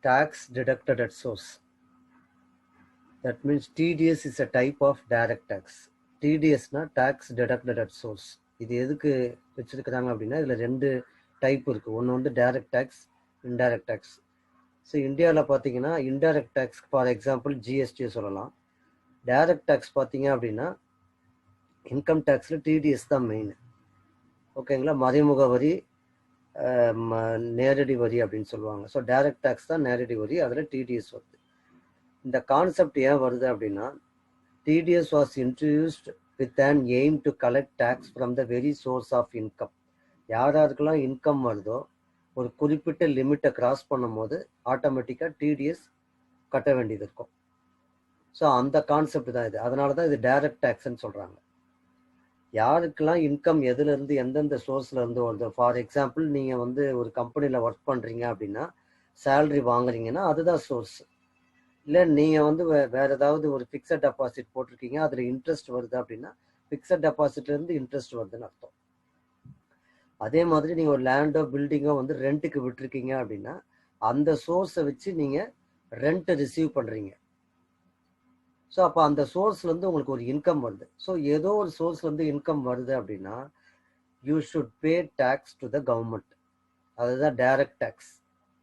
tax deducted at source. That means TDS is a type of direct tax. TDS na tax deducted at source. இது எதுக்கு வச்சிருக்கிறாங்க அப்படின்னா இதுல ரெண்டு type இருக்கு. ஒன்று வந்து direct tax, indirect tax. So இந்தியாவில் பார்த்தீங்கன்னா indirect tax for example GST சொல்லலாம். டைரக்ட் டேக்ஸ் பார்த்தீங்க அப்படின்னா இன்கம் டேக்ஸில் டிடிஎஸ் தான் மெயின். ஓகேங்களா, மறைமுக வரி, நேரடி வரி அப்படின்னு சொல்லுவாங்க. ஸோ டைரக்ட் டேக்ஸ் தான் நேரடி வரி, அதில் டிடிஎஸ் வருது. இந்த கான்செப்ட் ஏன் வருது அப்படின்னா TDS was introduced with an aim to collect tax from the very source of income. யாருக்கெல்லாம் இன்கம் வருதோ ஒரு குறிப்பிட்ட லிமிட்டை கிராஸ் பண்ணும்போது ஆட்டோமேட்டிக்காக டிடிஎஸ் கட்ட வேண்டியது இருக்கும். ஸோ அந்த கான்செப்ட் தான் இது. அதனால தான் இது டைரக்ட் டேக்ஸ்ன்னு சொல்கிறாங்க. யாருக்கெல்லாம் இன்கம் எதுலேருந்து எந்தெந்த சோர்ஸில் இருந்து வருது, ஃபார் எக்ஸாம்பிள் நீங்கள் வந்து ஒரு கம்பெனியில் ஒர்க் பண்ணுறீங்க அப்படின்னா சேல்ரி வாங்குறீங்கன்னா அதுதான் சோர்ஸ். இல்லை நீங்கள் வந்து வேறு ஏதாவது ஒரு ஃபிக்ஸட் டெபாசிட் போட்டிருக்கீங்க, அதில் இன்ட்ரெஸ்ட் வருது அப்படின்னா ஃபிக்ஸட் டெபாசிட்லேருந்து இன்ட்ரெஸ்ட் வருதுன்னு அர்த்தம். அதே மாதிரி நீங்கள் ஒரு லேண்டோ பில்டிங்கோ வந்து ரெண்ட்டுக்கு விட்டுருக்கீங்க அப்படின்னா அந்த சோர்ஸை வச்சு நீங்கள் ரெண்ட் ரிசீவ் பண்ணுறீங்க. ஸோ அப்போ அந்த சோர்ஸ்லேருந்து உங்களுக்கு ஒரு இன்கம் வருது. ஸோ ஏதோ ஒரு சோர்ஸ்லேருந்து இன்கம் வருது அப்படின்னா you should pay tax to the government. அதுதான் டைரக்ட் டேக்ஸ்.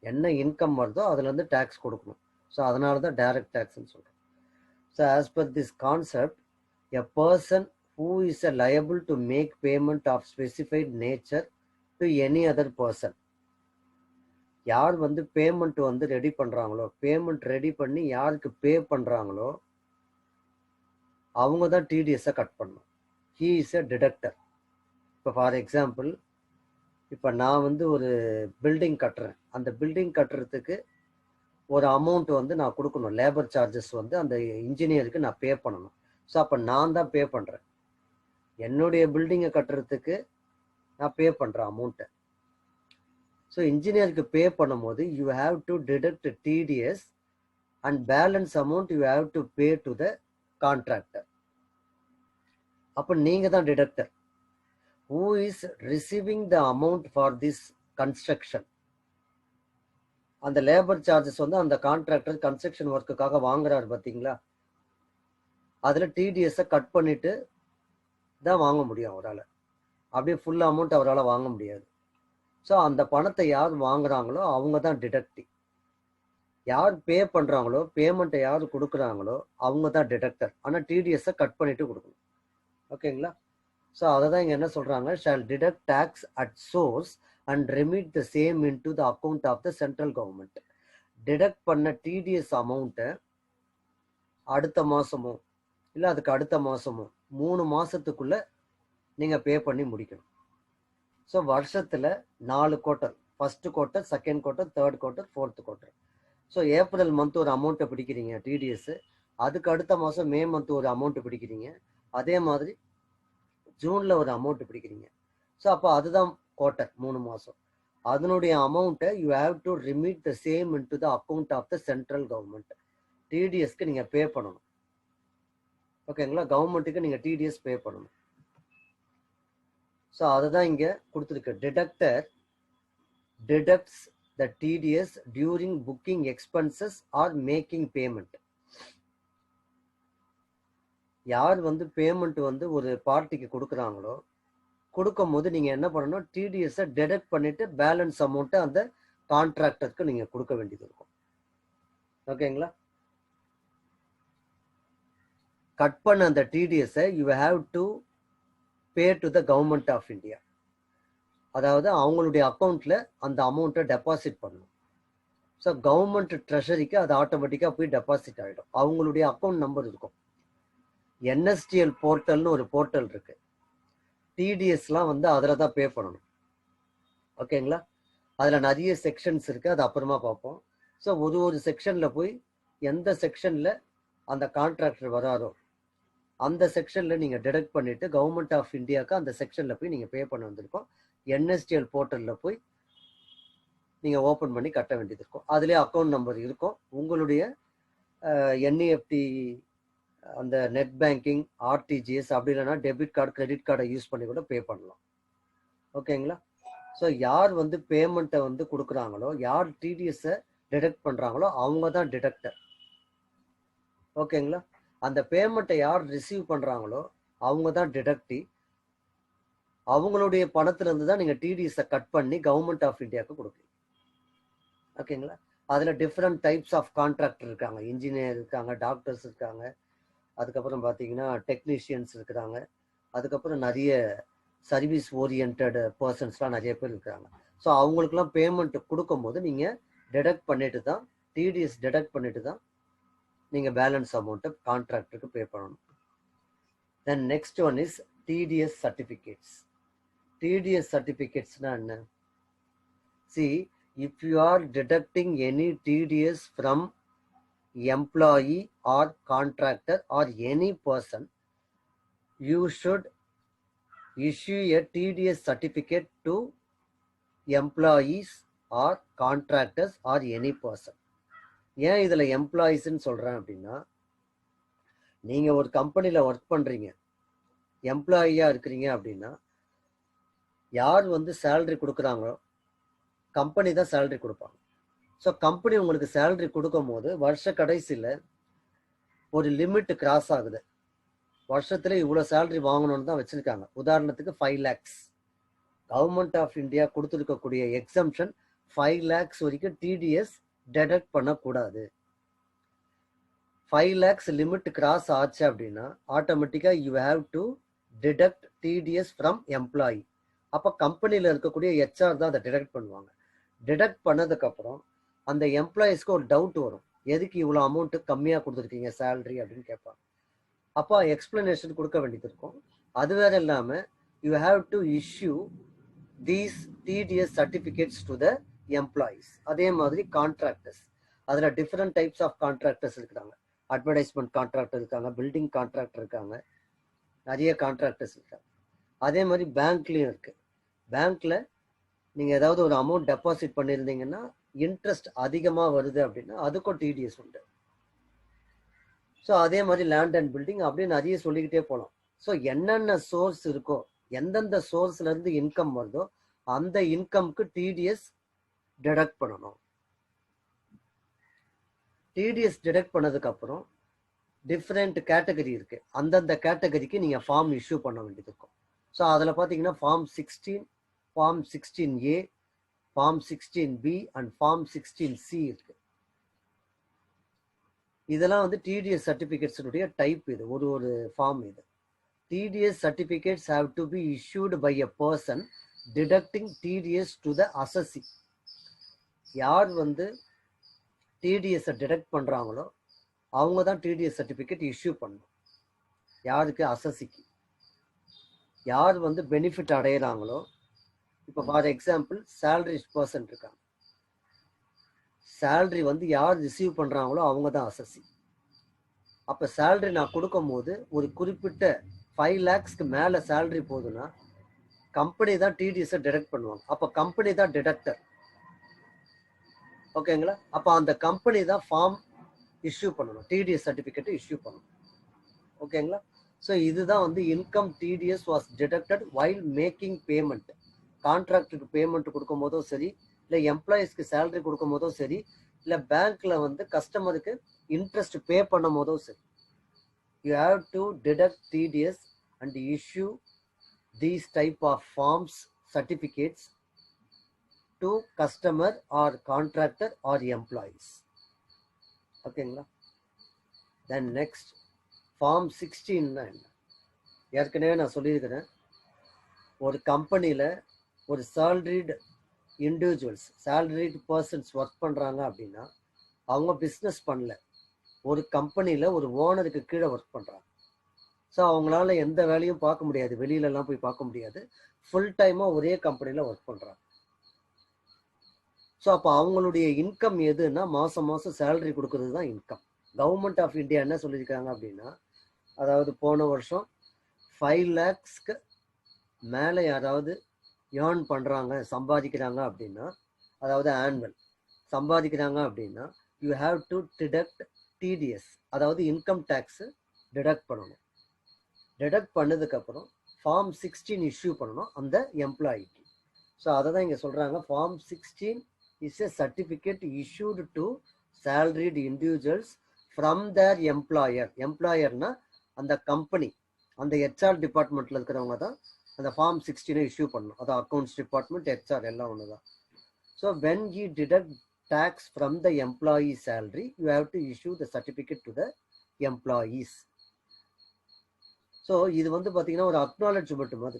என்ன இன்கம் வருதோ அதுலேருந்து டேக்ஸ் கொடுக்கணும். ஸோ அதனால தான் டைரக்ட் டேக்ஸ்ன்னு சொல்கிறோம். So as per this concept, a person who is liable to make payment of specified nature to any other person. யார் வந்து பேமெண்ட் வந்து ரெடி பண்ணுறாங்களோ, பேமெண்ட் ரெடி பண்ணி யாருக்கு பே பண்ணுறாங்களோ அவங்க தான் டிடிஎஸை கட் பண்ணணும். He is a detector. இப்போ ஃபார் எக்ஸாம்பிள், இப்போ நான் வந்து ஒரு பில்டிங் கட்டுறேன். அந்த பில்டிங் கட்டுறதுக்கு ஒரு அமௌண்ட் வந்து நான் கொடுக்கணும். லேபர் சார்ஜஸ் வந்து அந்த இன்ஜினியருக்கு நான் பே பண்ணணும். ஸோ அப்போ நான் தான் பே பண்ணுறேன். என்னுடைய பில்டிங்கை கட்டுறதுக்கு நான் பே பண்ணுறேன் அமௌண்ட்டை. ஸோ இன்ஜினியருக்கு பே பண்ணும்போது you have to deduct TDS and balance amount you have to pay to the contractor. அப்போ நீங்கள் தான் deductor. Who is receiving the amount for this construction. அந்த லேபர் சார்ஜஸ் வந்து அந்த கான்ட்ராக்டர் கன்ஸ்ட்ரக்ஷன் ஒர்க்குக்காக வாங்குறாரு பார்த்தீங்களா, அதில் டிடிஎஸை கட் பண்ணிட்டு தான் வாங்க முடியும் அவரால். அப்படியே ஃபுல் அமௌண்ட் அவரால் வாங்க முடியாது. ஸோ அந்த பணத்தை யார் வாங்குறாங்களோ அவங்க தான் டிடக்டிவ். யார் பே பண்ணுறாங்களோ, பேமெண்ட்டை யார் கொடுக்குறாங்களோ அவங்க தான் டிடக்டர். ஆனால் டிடிஎஸை கட் பண்ணிட்டு கொடுக்கணும். ஓகேங்களா? ஸோ அதை தான் இங்கே என்ன சொல்கிறாங்க, shall deduct tax at source and remit the same into the account of the central government. Deduct பண்ண டிடிஎஸ் அமௌண்ட்டை அடுத்த மாதமோ இல்லை அதுக்கு அடுத்த மாதமோ 3 மாதத்துக்குள்ளே நீங்கள் பே பண்ணி முடிக்கணும். ஸோ வருஷத்தில் 4 quarter, first quarter, second quarter, third quarter, fourth quarter. So April month ஒரு அமௌண்ட்டை பிடிக்கிறீங்க டிடிஎஸ், அதுக்கு அடுத்த மாதம் மே மந்த் ஒரு அமௌண்ட்டு பிடிக்கிறீங்க, அதே மாதிரி ஜூனில் ஒரு அமௌண்ட்டு பிடிக்கிறீங்க. ஸோ அப்போ அதுதான் குவார்ட்டர், 3 மாதம். அதனுடைய அமௌண்ட்டை you have to remit the same in to the account of the central government. டிடிஎஸ்க்கு நீங்கள் பே பண்ணணும். ஓகேங்களா? கவர்மெண்ட்டுக்கு நீங்கள் டிடிஎஸ் பே பண்ணணும். ஸோ அதுதான் இங்கே கொடுத்துருக்கு. Deductor deducts the TDS during booking expenses or making payment. யார் வந்து பேமெண்ட் வந்து ஒரு பார்ட்டிக்கு கொடுக்குறாங்களோ, கொடுக்கும் போது நீங்கள் என்ன பண்ணணும், டிடிஎஸை டிடக்ட் பண்ணிட்டு பேலன்ஸ் அமௌண்ட்டை அந்த கான்ட்ராக்டருக்கு நீங்கள் கொடுக்க வேண்டியது இருக்கும். ஓகேங்களா? கட் பண்ண அந்த டிடிஎஸை you have to pay to the government of India. அதாவது அவங்களுடைய அக்கௌண்ட்டில் அந்த அமௌண்ட்டை டெபாசிட் பண்ணணும். ஸோ கவர்மெண்ட் ட்ரெஷரிக்கு அது ஆட்டோமேட்டிக்காக போய் டெபாசிட் ஆகிடும். அவங்களுடைய அக்கௌண்ட் நம்பர் இருக்கும். என்எஸ்டிஎல் போர்ட்டல்னு ஒரு போர்ட்டல் இருக்கு. டிடிஎஸ்லாம் வந்து அதில் தான் பே பண்ணணும். ஓகேங்களா? அதில் நிறைய செக்ஷன்ஸ் இருக்குது, அது அப்புறமா பார்ப்போம். ஸோ ஒரு செக்ஷனில் போய் எந்த செக்ஷனில் அந்த கான்ட்ராக்டர் வராரோ அந்த செக்ஷனில் நீங்கள் டிடக்ட் பண்ணிவிட்டு கவர்மெண்ட் ஆஃப் இந்தியாவுக்கு அந்த செக்ஷனில் போய் நீங்கள் பே பண்ண வந்திருக்கோம். என்எஸ்டிஎல் போர்ட்டலில் போய் நீங்கள் ஓப்பன் பண்ணி கட்ட வேண்டியது இருக்கும். அதுலேயே அக்கௌண்ட் நம்பர் இருக்கும். உங்களுடைய என்இஎஃப்டி, அந்த நெட் பேங்கிங், ஆர்டிஜிஎஸ், அப்படி இல்லைன்னா டெபிட் கார்டு, கிரெடிட் கார்டை யூஸ் பண்ணி கூட பே பண்ணலாம். ஓகேங்களா? ஸோ யார் வந்து பேமெண்ட்டை வந்து கொடுக்குறாங்களோ, யார் டிடிஎஸை டிடெக்ட் பண்ணுறாங்களோ அவங்க தான் டிடெக்டர். ஓகேங்களா? அந்த பேமெண்ட்டை யார் ரிசீவ் பண்ணுறாங்களோ அவங்க தான் டிடக்டி. அவங்களுடைய பணத்திலிருந்து தான் நீங்கள் டிடிஎஸை கட் பண்ணி கவர்மெண்ட் ஆஃப் இந்தியாவுக்கு கொடுப்பீங்க. ஓகேங்களா? அதில் டிஃப்ரெண்ட் டைப்ஸ் ஆஃப் கான்ட்ராக்டர் இருக்காங்க. இன்ஜினியர் இருக்காங்க, டாக்டர்ஸ் இருக்காங்க, அதுக்கப்புறம் பார்த்தீங்கன்னா டெக்னீஷியன்ஸ் இருக்கிறாங்க, அதுக்கப்புறம் நிறைய சர்வீஸ் ஓரியன்ட் பர்சன்ஸ்லாம் நிறைய பேர் இருக்கிறாங்க. ஸோ அவங்களுக்குலாம் பேமெண்ட் கொடுக்கும்போது நீங்கள் டிடக்ட் பண்ணிட்டு தான், டிடிஎஸ் டிடக்ட் பண்ணிட்டு தான் நீங்கள் பேலன்ஸ் அமௌண்ட்டை கான்ட்ராக்டருக்கு பே பண்ணணும். Then next one is TDS certificates. TDS சர்டிஃபிகேட்ஸ்னா என்ன? See, if you are deducting any TDS from employee or contractor or any person, you should issue a TDS certificate to employees or contractors or any person. ஏன் இதில் எம்ப்ளாயீஸ்ன்னு சொல்கிறேன் அப்படின்னா, நீங்கள் ஒரு கம்பெனியில் work பண்ணுறீங்க, எம்ப்ளாயியாக இருக்கிறீங்க அப்படின்னா, யார் வந்து சேலரி கொடுக்குறாங்களோ கம்பெனி தான் சேலரி கொடுப்பாங்க. ஸோ கம்பெனி உங்களுக்கு சேலரி கொடுக்கும் போது வருஷ கடைசியில் ஒரு லிமிட் கிராஸ் ஆகுது. வருஷத்தில் இவ்வளோ சேலரி வாங்கணும்னு தான் வச்சுருக்காங்க. உதாரணத்துக்கு 5 lakhs. கவர்மெண்ட் ஆஃப் இந்தியா கொடுத்துருக்கக்கூடிய எக்ஸம்ஷன் 5 lakhs வரைக்கும் டிடிஎஸ் டிடக்ட் பண்ணக்கூடாது. 5 lakhs லிமிட் கிராஸ் ஆச்சு அப்படின்னா ஆட்டோமேட்டிக்காக you have to deduct TDS from employee. அப்போ கம்பெனியில் இருக்கக்கூடிய ஹெச்ஆர் தான் அதை டிடக்ட் பண்ணுவாங்க. டிடக்ட் பண்ணதுக்கப்புறம் அந்த எம்ப்ளாயீஸ்க்கு ஒரு டவுட் வரும், எதுக்கு இவ்வளோ அமௌண்ட்டு கம்மியாக கொடுத்துருக்கீங்க சேலரி அப்படின்னு கேட்பாங்க. அப்போ எக்ஸ்பிளனேஷன் கொடுக்க வேண்டியது இருக்கும். அது வேற இல்லாமல் you have to issue these TDS certificates to the employees. அதே மாதிரி கான்ட்ராக்டர்ஸ், அதில் டிஃப்ரெண்ட் டைப்ஸ் ஆஃப் கான்ட்ராக்டர்ஸ் இருக்கிறாங்க. அட்வர்டைஸ்மெண்ட் கான்ட்ராக்டர் இருக்காங்க, பில்டிங் கான்ட்ராக்டர் இருக்காங்க, நிறைய கான்ட்ராக்டர்ஸ் இருக்காங்க. அதே மாதிரி பேங்க்லேயும் இருக்குது. பேங்க்கில் நீங்கள் ஏதாவது ஒரு அமௌண்ட் டெபாசிட் பண்ணியிருந்தீங்கன்னா இன்ட்ரெஸ்ட் அதிகமாக வருது அப்படின்னா அதுக்கும் டிடிஎஸ் உண்டு. ஸோ அதே மாதிரி லேண்ட் அண்ட் பில்டிங் அப்படியே நிறைய சொல்லிக்கிட்டே போகலாம். ஸோ என்னென்ன சோர்ஸ் இருக்கோ, எந்தெந்த சோர்ஸ்லேருந்து இன்கம் வருதோ அந்த இன்கம்க்கு டிடிஎஸ் டிடக்ட் பண்ணணும். டிடிஎஸ் டிடக்ட் பண்ணதுக்கப்புறம் டிஃப்ரெண்ட் கேட்டகரி இருக்குது. அந்தந்த கேட்டகரிக்கு நீங்கள் ஃபார்ம் இஷ்யூ பண்ண வேண்டியது இருக்கும். ஸோ அதில் பார்த்தீங்கன்னா form 16, form 16A, form 16B and form 16C இருக்கு. இதெல்லாம் வந்து டிடிஎஸ் சர்டிஃபிகேட்ஸுடைய டைப். இது ஒரு ஃபார்ம். இது TDS certificates have to be issued by a person deducting TDS to the assessee. யார் வந்து டிடிஎஸை டிடக்ட் பண்ணுறாங்களோ அவங்க தான் டிடிஎஸ் சர்டிஃபிகேட் இஷ்யூ பண்ணணும். யாருக்கு? அசஸிக்கு. யார் வந்து பெனிஃபிட் அடைகிறாங்களோ, இப்போ ஃபார் எக்ஸாம்பிள் சேலரி பர்சன் இருக்காங்க, சேலரி வந்து யார் ரிசீவ் பண்ணுறாங்களோ அவங்க தான் அசஸி. அப்போ சேலரி நான் கொடுக்கும் போது ஒரு குறிப்பிட்ட 5 lakhsக்கு மேலே சேலரி போகுதுன்னா கம்பெனி தான் டிடிஎஸை டிடக்ட் பண்ணுவாங்க. அப்போ கம்பெனி தான் டிடக்டர். ஓகேங்களா? அப்போ அந்த கம்பெனி தான் ஃபார்ம் இஷ்யூ பண்ணணும், டிடிஎஸ் சர்டிஃபிகேட் இஷ்யூ பண்ணணும். ஓகேங்களா? ஸோ இதுதான் வந்து income TDS was deducted while making payment. கான்ட்ராக்டுக்கு பேமெண்ட் கொடுக்கும் போதோ சரி, இல்லை எம்ப்ளாயீஸ்க்கு சேலரி கொடுக்கும் போதோ சரி, இல்லை பேங்க்ல வந்து கஸ்டமருக்கு இன்ட்ரெஸ்ட் பே பண்ணும் போதோ சரி, you have to deduct TDS and issue these type of forms certificates to customer or contractor or employees. ஓகேங்களா? தென் நெக்ஸ்ட் ஃபார்ம் 16னா என்ன? ஏற்கனவே நான் சொல்லியிருக்கிறேன், ஒரு கம்பெனியில் ஒரு salaried individuals, salaried persons work பண்ணுறாங்க அப்படின்னா அவங்க பிஸ்னஸ் பண்ணல, ஒரு கம்பெனியில் ஒரு ஓனருக்கு கீழே ஒர்க் பண்ணுறாங்க. ஸோ அவங்களால எந்த வேலையும் பார்க்க முடியாது, வெளியிலலாம் போய் பார்க்க முடியாது, ஃபுல் டைமாக ஒரே கம்பெனியில் ஒர்க் பண்ணுறாங்க. ஸோ அப்போ அவங்களுடைய இன்கம் எதுன்னா மாதம் மாதம் சேலரி கொடுக்கறது தான் இன்கம். கவர்மெண்ட் ஆஃப் இந்தியா என்ன சொல்லியிருக்காங்க அப்படின்னா, அதாவது போன வருஷம் 5 lakhsக்கு மேலே யாராவது ஏர்ன் பண்ணுறாங்க, சம்பாதிக்கிறாங்க அப்படின்னா, அதாவது ஆனுவல் சம்பாதிக்கிறாங்க அப்படின்னா you have to deduct TDS, அதாவது இன்கம் டேக்ஸு டிடக்ட் பண்ணணும். டிடக்ட் பண்ணதுக்கப்புறம் ஃபார்ம் 16 இஷ்யூ பண்ணணும் அந்த எம்ப்ளாயிக்கு. ஸோ அதை தான் இங்கே சொல்கிறாங்க, form 16 is a certificate issued to salaried individuals from their employer. Employerனா அந்த கம்பெனி, அந்த ஹெச்ஆர் டிபார்ட்மெண்ட்ல இருக்கிறவங்க தான் அந்த ஃபார்ம் 16 இஷ்யூ பண்ணணும். அது அக்கௌண்ட்ஸ் டிபார்ட்மெண்ட், ஹெச்ஆர் எல்லாம் ஒன்று தான். So when you detect tax from the employee salary, you have to issue the certificate to the employees. So இது வந்து பார்த்தீங்கன்னா ஒரு அக்னாலஜ்மெண்ட் மாதிரி.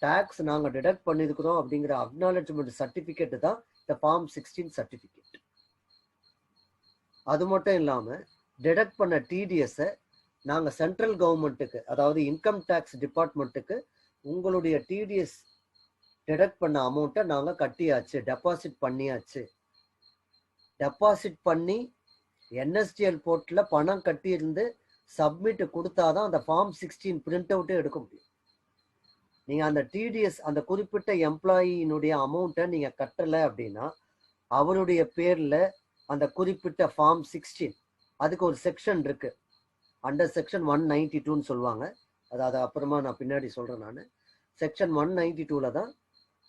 டேக்ஸ் நாங்கள் டிடக்ட் பண்ணியிருக்கிறோம் அப்படிங்கிற அக்னாலஜ்மெண்ட் சர்டிஃபிகேட் தான் இந்த ஃபார்ம் 16 சர்டிஃபிகேட். அது மட்டும் இல்லாமல் டிடக்ட் பண்ண டிடிஎஸை நாங்கள் சென்ட்ரல் கவர்மெண்ட்டுக்கு, அதாவது இன்கம் டேக்ஸ் டிபார்ட்மெண்ட்டுக்கு உங்களுடைய டிடிஎஸ் டிடக்ட் பண்ண அமௌண்ட்டை நாங்கள் கட்டியாச்சு, டெபாசிட் பண்ணியாச்சு. டெபாசிட் பண்ணி என்எஸ்டிஎல் போர்ட்டில் பணம் கட்டியிருந்து சப்மிட் கொடுத்தாதான் அந்த ஃபார்ம் 16 பிரிண்ட் அவுட்டே எடுக்க முடியும். நீங்கள் அந்த டிடிஎஸ், அந்த குறிப்பிட்ட எம்ப்ளாயினுடைய அமௌண்ட்டை நீங்கள் கட்டலை அப்படின்னா அவருடைய பேரில் அந்த குறிப்பிட்ட ஃபார்ம் 16, அதுக்கு ஒரு செக்ஷன் இருக்கு, அண்டர் செக்ஷன் 192ன்னு சொல்லுவாங்க. அது அப்புறமா நான் பின்னாடி சொல்கிறேன். நான் செக்ஷன் 192ல் தான்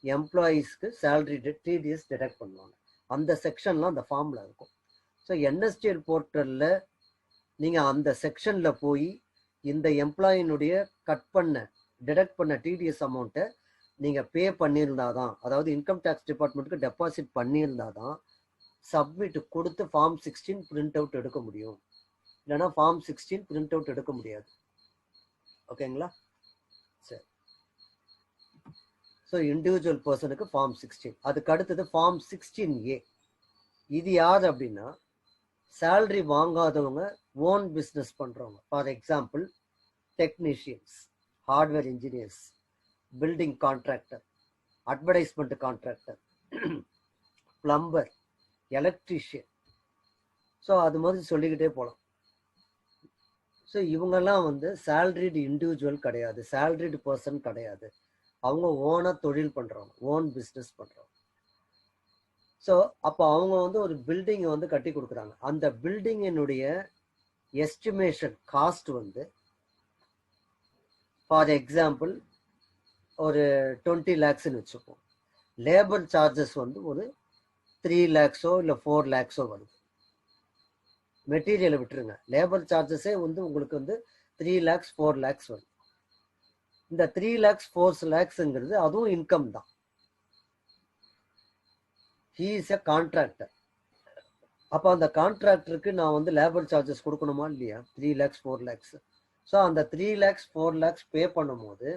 எம்ப்ளாயீஸ்க்கு சேலரி டிடிஎஸ் டிடக்ட் பண்ணுவாங்க. அந்த செக்ஷன்லாம் அந்த ஃபார்மில் இருக்கும். ஸோ என்எஸ்டிஎல் போர்ட்டலில் நீங்கள் அந்த செக்ஷனில் போய் இந்த எம்ப்ளாயினுடைய டிடக்ட் பண்ண டிடிஎஸ் அமௌண்ட்டை நீங்கள் பே பண்ணியிருந்தாதான், அதாவது இன்கம் டேக்ஸ் டிபார்ட்மெண்ட்டுக்கு டெபாசிட் பண்ணியிருந்தாதான் சப்மிட் கொடுத்து ஃபார்ம் 16 பிரிண்ட் அவுட் எடுக்க முடியும். இல்லைனா ஃபார்ம் 16 பிரிண்ட் அவுட் எடுக்க முடியாது. ஓகேங்களா? சரி. ஸோ இண்டிவிஜுவல் பர்சனுக்கு ஃபார்ம் 16. அதுக்கு அடுத்தது ஃபார்ம் 16A. இது யார் அப்படின்னா சேலரி வாங்காதவங்க, ஓன் பிஸ்னஸ் பண்ணுறவங்க. For example technicians, hardware engineers, building contractor, advertisement contractor, plumber, electrician. So அது மாதிரி சொல்லிக்கிட்டே போகலாம். ஸோ இவங்கெல்லாம் வந்து சேலரிடு இண்டிவிஜுவல் கிடையாது, சேலரிடு பர்சன் கிடையாது. அவங்க ஓனாக தொழில் பண்ணுறவங்க, ஓன் பிஸ்னஸ் பண்ணுறவங்க. ஸோ அப்போ அவங்க வந்து ஒரு பில்டிங்கை வந்து கட்டி கொடுக்குறாங்க. அந்த பில்டிங்கினுடைய எஸ்டிமேஷன் காஸ்ட் வந்து ஃபார் எக்ஸாம்பிள் ஒரு 20 lakhsன்னு வச்சுப்போம். லேபர் சார்ஜஸ் வந்து ஒரு 3 lakhஸோ இல்லை 4 lakhஸோ வருது. மெட்டீரியலை விட்டுருங்க, லேபர் சார்ஜஸே வந்து உங்களுக்கு வந்து 3 lakhs 4 lakhs வருது. இந்த 3 lakhs 4 lakhsங்கிறது அதுவும் இன்கம் தான். He is a contractor. அப்போ அந்த கான்ட்ராக்டருக்கு நான் வந்து லேபர் சார்ஜஸ் கொடுக்கணுமா இல்லையா? 3 lakhs 4 lakhs. ஸோ அந்த 3 lakhs 4 lakhs பே பண்ணும்போது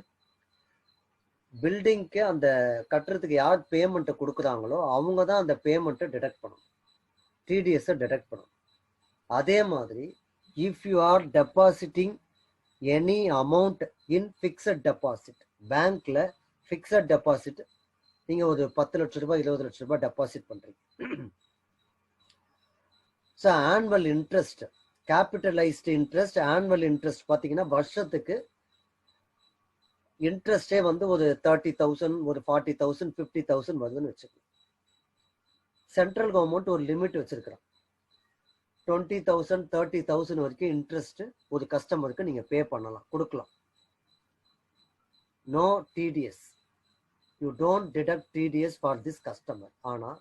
பில்டிங்க்கு அந்த கட்டுறதுக்கு யார் பேமெண்ட்டை கொடுக்குறாங்களோ அவங்க தான் அந்த பேமெண்ட்டை டிடக்ட் பண்ணணும், டிடிஎஸை டிடக்ட் பண்ணணும். அதே மாதிரி if you R depositing any amount in fixed deposit, பேங்க்ல ஃபிக்ஸட் டெபாசிட் நீங்கள் ஒரு 10 லட்ச ரூபாய் 20 லட்ச ரூபாய் டெபாசிட் பண்ணுறீங்க. So annual interest, capitalised interest, annual interest பார்த்தீங்கன்னா வருஷத்துக்கு இன்ட்ரெஸ்டே வந்து ஒரு 30,000, ஒரு 40,000, 50,000 வருதுன்னு வச்சுக்கோங்க. சென்ட்ரல் கவர்மெண்ட் ஒரு லிமிட் வச்சிருக்கிறான். 20,000, 30,000 வரைக்கும் இன்ட்ரெஸ்ட் ஒரு கஸ்டமருக்கு நீங்க பே பண்ணலாம், கொடுக்கலாம். No TDS, you don't deduct TDS for this customer. ஆனா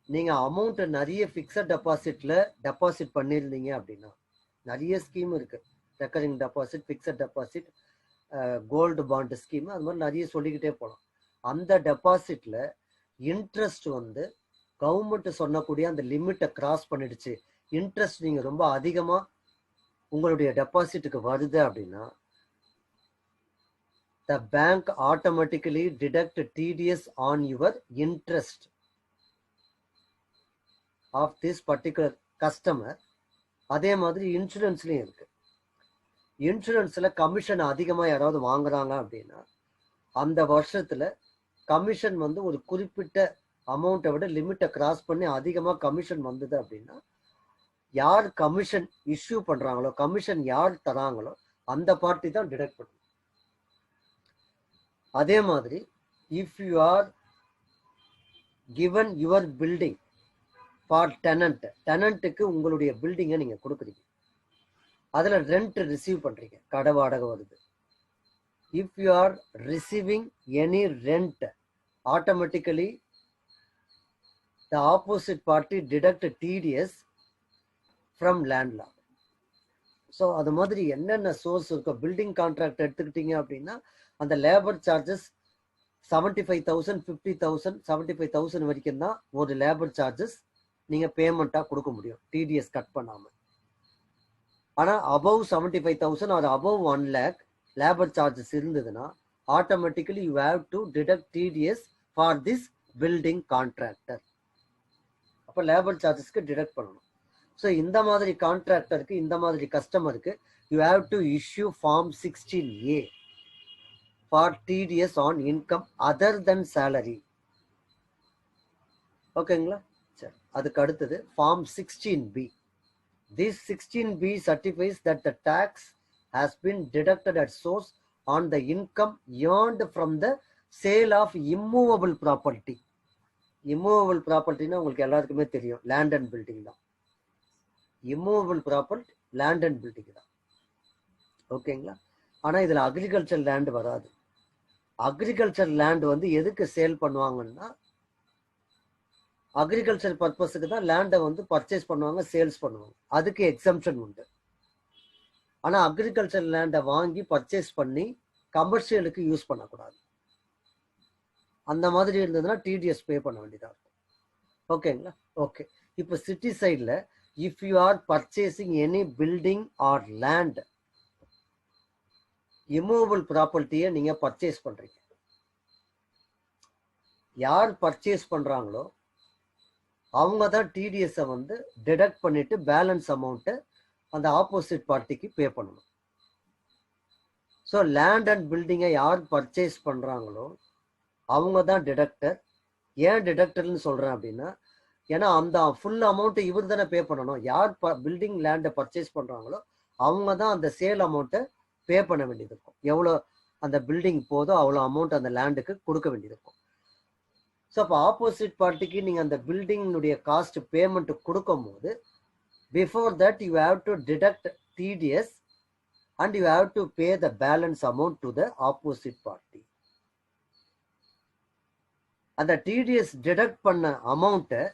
நீங்க அமௌண்ட் நிறைய ஃபிக்ஸட் டெபாசிட்ல டெபாசிட் பண்ணியிருந்தீங்க அப்படின்னா, நிறைய ஸ்கீம் இருக்கு, recurring deposit, fixed deposit, gold bond scheme, அது மாதிரி நிறைய சொல்லிக்கிட்டே போகலாம். அந்த டெபாசிட்ல இன்ட்ரெஸ்ட் வந்து கவர்மெண்ட் சொன்னக்கூடிய அந்த லிமிட்டை கிராஸ் பண்ணிடுச்சு, இன்ட்ரெஸ்ட் நீங்க ரொம்ப அதிகமா உங்களுடைய டெபாசிட்டுக்கு வருது அப்படின்னா the bank automatically deduct TDS on your interest of this particular customer. அதே மாதிரி இன்சூரன்ஸ்லயும் இருக்கு. இன்சூரன்ஸ்ல கமிஷன் அதிகமா யாராவது வாங்குறாங்க அப்படின்னா அந்த வருஷத்துல கமிஷன் வந்து ஒரு குறிப்பிட்ட அமௌண்ட்டை விட லிமிட்டை கிராஸ் பண்ணி அதிகமா கமிஷன் வந்தது அப்படின்னா யார் கமிஷன் இஷ்யூ பண்றாங்களோ, கமிஷன் யார் தராங்களோ அந்த பார்ட்டி தான் டிடக்ட் பண்ணும். அதே மாதிரி if you are given your building for tenant, டெனன்ட்டுக்கு உங்களுடைய பில்டிங்கை நீங்க கொடுக்குறீங்க, அதுல ரெண்ட் ரிசீவ் பண்றீங்க, கடை வாடகை வருது. If you R receiving any rent, automatically the opposite party deduct TDS from landlord. So அது மாதிரி என்னென்ன சோர்ஸ் இருக்கோ பில்டிங் கான்ட்ராக்ட் எடுத்துக்கிட்டீங்க அப்படின்னா அந்த லேபர் சார்ஜஸ் 75,000 50,000 75,000 வரைக்கும் தான் ஒரு லேபர் சார்ஜஸ் நீங்கள் பேமெண்ட்டாக கொடுக்க முடியும் டிடிஎஸ் கட் பண்ணாமல். ஆனால் அபவ் 75,000 ஒரு அபவ் 1 lakh லேபர் சார்ஜஸ் இருந்ததுன்னா automatically you have to deduct TDS for this building contractor. அப்போ லேபர் சார்ஜஸ்க்கு டிடக்ட் பண்ணணும். ஸோ இந்த மாதிரி கான்ட்ராக்டருக்கு இந்த மாதிரி கஸ்டமருக்கு you have to issue form 16A for TDS on income other than salary. ஓகேங்களா? சரி, அதுக்கு அடுத்தது form 16B. This 16B certifies that the tax has been deducted at source on the income earned from the sale of immovable property. immovable ப்ராப்பர்ட்டினா உங்களுக்கு எல்லாருக்குமே தெரியும், land and building தான். Immovable property land and building தான். ஓகேங்களா? ஆனால் இதில் agriculture land வராது. Agriculture land வந்து எதுக்கு சேல் பண்ணுவாங்கன்னா அக்ரிகல்ச்சர் பர்பஸுக்கு தான் லேண்டை வந்து பர்ச்சேஸ் பண்ணுவாங்க, சேல்ஸ் பண்ணுவாங்க. அதுக்கு எக்ஸம்ஷன் உண்டு. ஆனால் அக்ரிகல்ச்சர் லேண்டை வாங்கி பர்ச்சேஸ் பண்ணி கமர்ஷியலுக்கு யூஸ் பண்ணக்கூடாது. அந்த மாதிரி இருந்ததுன்னா டிடிஎஸ் பே பண்ண வேண்டியதாக இருக்கும். ஓகேங்களா? ஓகே. இப்போ சிட்டி சைடில் if you are purchasing any building or land, immovable ப்ராப்பர்ட்டியை நீங்கள் பர்ச்சேஸ் பண்ணுறீங்க. யார் பர்ச்சேஸ் பண்ணுறாங்களோ அவங்க தான் டிடிஎஸை வந்து டிடக்ட் பண்ணிட்டு பேலன்ஸ் அமௌண்ட்டை அந்த ஆப்போசிட் பார்ட்டிக்கு பே பண்ணணும். ஸோ லேண்ட் அண்ட் பில்டிங்கை யார் பர்ச்சேஸ் பண்ணுறாங்களோ அவங்க தான் டிடக்டர். ஏன் டிடக்டர்னு சொல்கிறேன் அப்படின்னா, ஏன்னா அந்த ஃபுல் அமௌண்ட்டை இவர் தானே பே பண்ணணும். யார் பில்டிங் லேண்டை பர்ச்சேஸ் பண்ணுறாங்களோ அவங்க தான் அந்த சேல் அமௌண்ட்டை பே பண்ண வேண்டியது இருக்கும். எவ்வளோ அந்த பில்டிங் போதோ அவ்வளோ அமௌண்ட் அந்த லேண்டுக்கு கொடுக்க வேண்டியது இருக்கும். ஸோ அப்போ ஆப்போசிட் பார்ட்டிக்கு நீங்கள் அந்த பில்டிங்கினுடைய காஸ்ட் பேமெண்ட் கொடுக்கும் போது before that you have to deduct TDS and you have to pay the balance amount to the opposite party. அந்த டிடிஎஸ் டிடக்ட் பண்ண அமௌண்ட்டை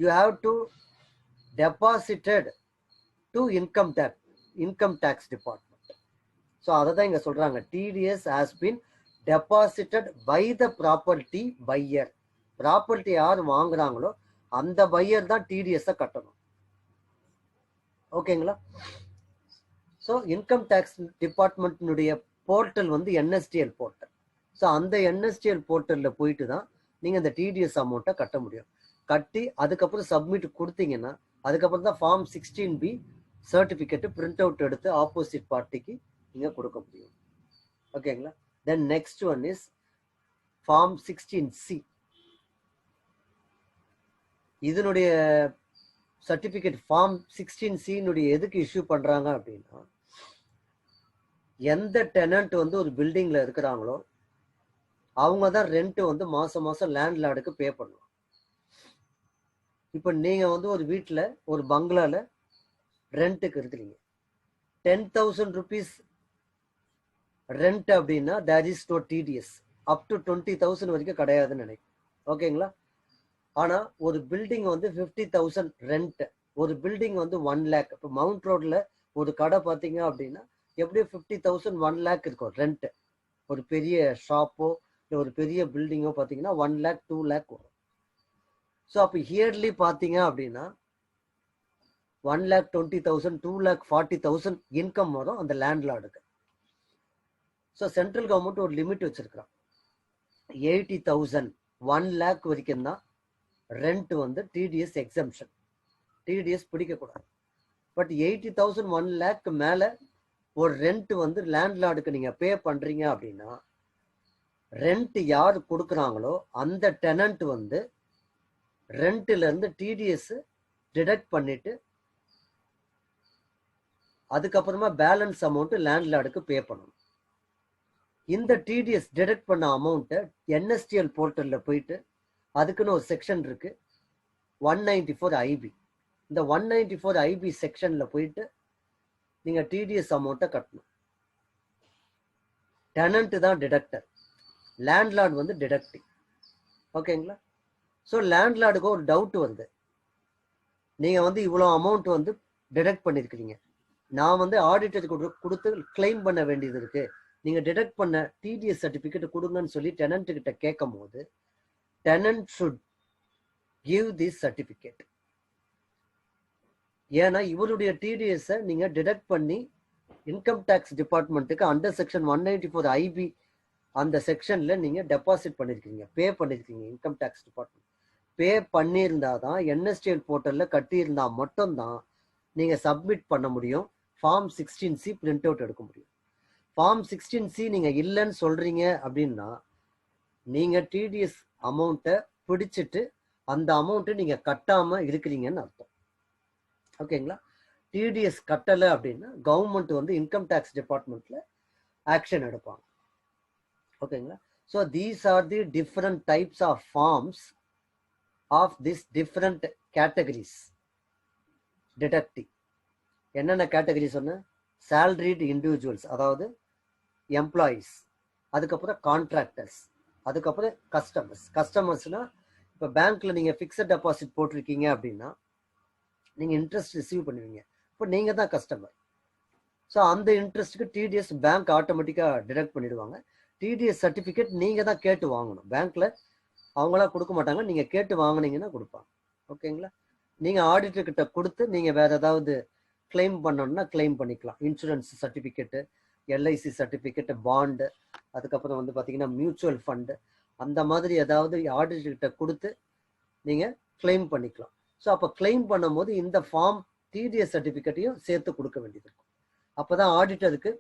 you have to deposited to income tax department. So அதை தான் இங்கே சொல்கிறாங்க, TDS has been deposited by the property buyer. Property யார் வாங்குறாங்களோ அந்த பையர் தான் டிடிஎஸ்ஸை கட்டணும். ஓகேங்களா? ஸோ இன்கம் டேக்ஸ் டிபார்ட்மெண்ட்டினுடைய போர்ட்டல் வந்து என்எஸ்டிஎல் போர்ட்டல். ஸோ அந்த என்எஸ்டிஎல் போர்ட்டலில் போயிட்டு தான் நீங்கள் இந்த டிடிஎஸ் அமௌண்ட்டை கட்ட முடியும். கட்டி அதுக்கப்புறம் சப்மிட் கொடுத்தீங்கன்னா அதுக்கப்புறம் தான் form 16B certificate print out எடுத்து ஆப்போசிட் பார்ட்டிக்கு நீங்கள் கொடுக்க முடியும். ஓகேங்களா? Then next one is form 16C. இதனுடைய சர்டிஃபிகேட் ஃபார்ம் 16C எதுக்கு இஷ்யூ பண்ணுறாங்க அப்படின்னா, எந்த டெனன்ட் வந்து ஒரு பில்டிங்கில் இருக்கிறாங்களோ அவங்க தான் ரெண்ட் வந்து மாதம் மாதம் லேண்ட்லார்டுக்கு பே பண்ணுவாங்க. இப்போ நீங்கள் வந்து ஒரு வீட்டில் ஒரு பங்களாவில் ரெண்ட்டுக்கு இருக்கிறீங்க, 10,000 rupees ரெண்ட் அப்படின்னா there is no TDS. Up to 20,000 வரைக்கும் கிடையாதுன்னு நினைக்கிறேன். ஓகேங்களா? ஆனால் ஒரு பில்டிங் வந்து 50,000 ரெண்ட், ஒரு பில்டிங் வந்து 1 lakh. இப்போ மவுண்ட் ரோடில் ஒரு கடை பார்த்தீங்க அப்படின்னா எப்படியும் 50,000 1 lakh இருக்கும் ரெண்ட். ஒரு பெரிய ஷாப்போ இல்லை ஒரு பெரிய பில்டிங்கோ பார்த்தீங்கன்னா 1 lakh 2 lakh வரும். ஸோ அப்போ இயர்லி பார்த்தீங்க அப்படின்னா 1,20,000 2,40,000 இன்கம் வரும் அந்த லேண்ட்லார்டுக்கு. ஸோ சென்ட்ரல் கவர்மெண்ட் ஒரு லிமிட் வச்சிருக்கிறான், 80,000 1 lakh வரைக்கும் தான் ரெண்ட் வந்து டிடிஎஸ் எக்ஸம்ஷன், டிடிஎஸ் பிடிக்கக்கூடாது. பட் 80,000 1 lakh மேலே ஒரு ரெண்ட் வந்து லேண்ட்லார்டுக்கு நீங்கள் பே பண்ணுறீங்க அப்படின்னா ரெண்ட் யார் கொடுக்குறாங்களோ அந்த டெனன்ட் வந்து ரெண்ட்லேருந்து டிடிஎஸ் டிடக்ட் பண்ணிட்டு அதுக்கப்புறமா பேலன்ஸ் அமௌண்ட் லேண்ட்லார்டுக்கு பே பண்ணணும். இந்த டிடிஎஸ் டிடக்ட் பண்ண அமௌண்ட்டை என்எஸ்டிஎல் போர்ட்டலில் போயிட்டு அதுக்குன்னு ஒரு செக்ஷன் இருக்கு 194 IB. இந்த 194 IB செக்ஷனில் போயிட்டு நீங்கள் டிடிஎஸ் அமௌண்ட்டை கட்டணும். டெனன்ட் தான் டிடக்டர், லேண்ட்லார்ட் வந்து டிடக்டிங். ஓகேங்களா? ஸோ லேண்ட்லார்டுக்கு ஒரு டவுட் வருது, நீங்கள் வந்து இவ்வளோ அமௌண்ட் வந்து டிடக்ட் பண்ணியிருக்கிறீங்க, நான் வந்து ஆடிட்டருக்கு கொடுத்து கிளைம் பண்ண வேண்டியது இருக்குது, நீங்கள் டிடக்ட் பண்ண டிடிஎஸ் சர்டிஃபிகேட் கொடுங்கன்னு சொல்லி டெனண்ட்டுக்கிட்ட கேட்கும் போது tenant should give this certificate. ஏன்னா இவருடைய டிடிஎஸை நீங்கள் டிடக்ட் பண்ணி இன்கம் டேக்ஸ் டிபார்ட்மெண்ட்டுக்கு அண்டர் செக்ஷன் 194 ஐபி அந்த செக்ஷனில் நீங்கள் டெபாசிட் பண்ணியிருக்கீங்க, பே பண்ணியிருக்கீங்க. இன்கம் டேக்ஸ் டிபார்ட்மெண்ட் பே பண்ணியிருந்தா தான் என்எஸ்டிஎல் போர்ட்டலில் கட்டியிருந்தா மட்டும்தான் நீங்கள் சப்மிட் பண்ண முடியும், ஃபார்ம் 16C பிரிண்ட் அவுட் எடுக்க முடியும். ஃபார்ம் 16C நீங்கள் இல்லைன்னு சொல்கிறீங்க அப்படின்னா நீங்கள் டிடிஎஸ் அமௌண்ட்டை பிடிச்சிட்டு அந்த அமௌண்ட்டை நீங்கள் கட்டாமல் இருக்கிறீங்கன்னு அர்த்தம். ஓகேங்களா? டிடிஎஸ் கட்டலை அப்படின்னா கவர்மெண்ட் வந்து இன்கம் டேக்ஸ் டிபார்ட்மெண்ட்டில் ஆக்ஷன் எடுப்பாங்க. ஓகேங்களா? So these are the different types of forms of this different categories deducting. என்னென்ன கேட்டகரி சொன்ன? சேலரிடு இண்டிவிஜுவல்ஸ், அதாவது எம்ப்ளாயீஸ், அதுக்கப்புறம் கான்ட்ராக்டர்ஸ், அதுக்கப்புறம் கஸ்டமர்ஸ். கஸ்டமர்ஸ்னால் இப்போ பேங்க்கில் நீங்கள் ஃபிக்ஸட் டெபாசிட் போட்டிருக்கீங்க அப்படின்னா நீங்கள் இன்ட்ரெஸ்ட் ரிசீவ் பண்ணுவீங்க, இப்போ நீங்கள் தான் கஸ்டமர். ஸோ அந்த இன்ட்ரெஸ்ட்டுக்கு டிடிஎஸ் பேங்க் ஆட்டோமேட்டிக்காக டிடக்ட் பண்ணிடுவாங்க. டிடிஎஸ் சர்டிஃபிகேட் நீங்கள் தான் கேட்டு வாங்கணும், பேங்க்கில் அவங்களா கொடுக்க மாட்டாங்க, நீங்கள் கேட்டு வாங்கினீங்கன்னா கொடுப்பாங்க. ஓகேங்களா? நீங்கள் ஆடிட்டர்கிட்ட கொடுத்து நீங்கள் வேறு ஏதாவது கிளைம் பண்ணணும்னா கிளைம் பண்ணிக்கலாம். Insurance certificate, LIC certificate, bond, அதுக்கப்புறம் வந்து பார்த்தீங்கன்னா மியூச்சுவல் ஃபண்டு, அந்த மாதிரி ஏதாவது ஆடிட்டர்கிட்ட கொடுத்து நீங்கள் கிளைம் பண்ணிக்கலாம். ஸோ அப்போ கிளைம் பண்ணும்போது இந்த ஃபார்ம் டிடிஎஸ் சர்டிஃபிகேட்டையும் சேர்த்து கொடுக்க வேண்டியது இருக்கும். அப்போ தான் ஆடிட்டருக்கு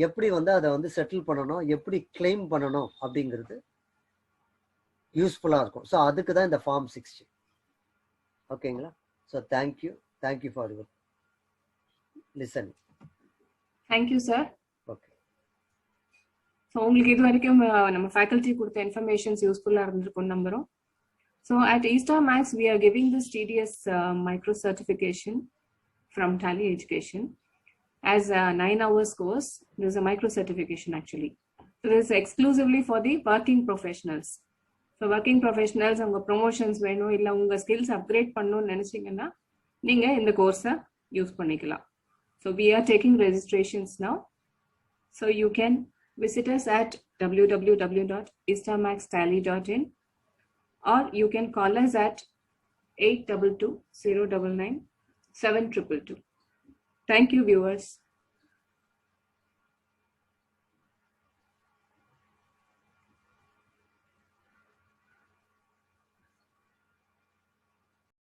எப்படி வந்து அதை வந்து செட்டில் பண்ணணும், எப்படி கிளைம் பண்ணணும் அப்படிங்கிறது யூஸ்ஃபுல்லாக இருக்கும். ஸோ அதுக்கு தான் இந்த ஃபார்ம் 60. ஓகேங்களா? So thank you for your listen. Thank you sir. Okay. So உங்களுக்கு இது வரைக்கும் நம்ம ஃபேக்கல்ட்டி கொடுத்த இன்ஃபர்மேஷன்ஸ் யூஸ்ஃபுல்லாக இருந்திருக்கும் நம்புகிறோம். So at Eastar Max, we are giving this TDS micro certification from Tally Education as a 9 hours course. This is a micro certification actually. So this is exclusively for the working professionals. So working professionals, unga promotions veno illa unga skills upgrade pannonu nenichinga neenga indha course use panikalam. So we are taking registrations now. So you can visit us at www.eastarmaxtally.in. or you can call us at 822-099-722. Thank you, viewers.